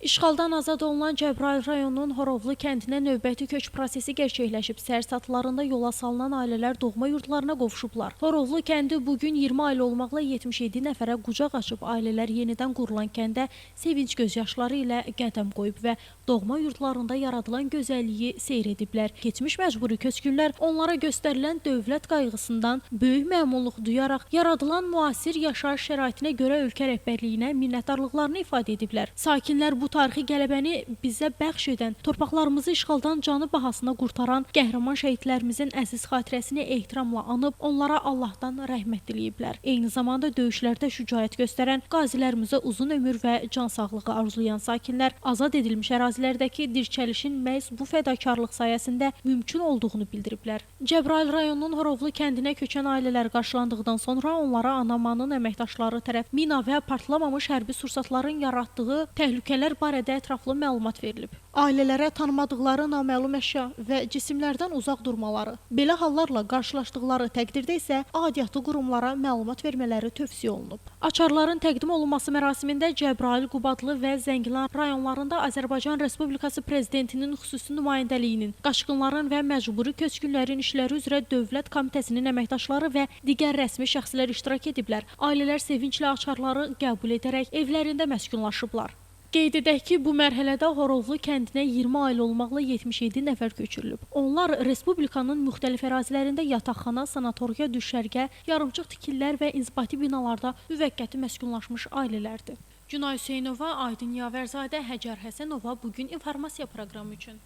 İşğaldan azad olunan Cəbrayıl rayonunun Horovlu kəndinə növbəti köç prosesi gerçəkləşib. Səhər saatlarında yola salınan ailələr doğma yurdlarına qovuşublar. Horovlu kəndi bugün 20 ailə olmaqla 77 nəfərə qucaq açıb. Ailələr yenidən qurulan kəndə sevinç gözyaşları ilə qədəm qoyub və doğma yurdlarında yaradılan gözəlliyi seyr ediblər. Keçmiş məcburi köçkünlər onlara göstərilən dövlət qayğısından böyük məmnunluq duyaraq yaradılan müasir yaşayış şəraitinə görə ölkə rəhbərliyinə minnətdarlıqlarını ifadə ediblər. Sakinlər bu tarixi qələbəni bizə bəxş edən, torpaqlarımızı işğaldan canı bahasına qurtaran qəhrəman şəhidlərimizin əziz xatirəsini ehtiramla anıb, onlara Allahdan rəhmət diləyiblər. Eyni zamanda döyüşlərdə şücaət göstərən qazilərimizə uzun ömür və can sağlığı arzulayan sakinlər azad edilmiş ərazilərdəki dirçəlişin məhz bu fədakarlıq sayəsində mümkün olduğunu bildiriblər. Cəbrayıl rayonunun Horovlu kəndinə köçən ailələr qarşılandıqdan sonra onlara Anamanın əməkdaşları tərəf mina və partlamamış hərbi sursatların yaratdığı təhlükələr barədə ətraflı məlumat verilib. Ailələrə tanımadıqları naməlum əşya və cisimlərdən uzaq durmaları, belə hallarla qarşılaşdıqları təqdirdə isə aidiyyatlı qurumlara məlumat vermələri tövsiyə olunub. Açarların təqdim olunması mərasimində Cəbrayıl, Qubadlı və Zəngilan rayonlarında Azərbaycan Respublikası Prezidentinin xüsusi nümayəndəliyinin, qaçqınların və məcburi köçkünlərin işləri üzrə Dövlət Komitəsinin əməkdaşları və digər rəsmi şəxslər iştirak ediblər. Ailələr sevinclə açarları qəbul edərək evlərində məskunlaşıblar. Qeyd edək ki, bu mərhələdə Horovlu kəndinə 20 ailə olmaqla 77 nəfər köçürülüb. Onlar Respublikanın müxtəlif ərazilərində yataqxana, sanatoriya, düşərgə, yarımçıq tikililər və inzibati binalarda müvəqqəti məskunlaşmış ailələrdir. Günay Hüseynova, Aydın Yavərzadə, Həcər Həsənova bugün informasiya proqramı üçün.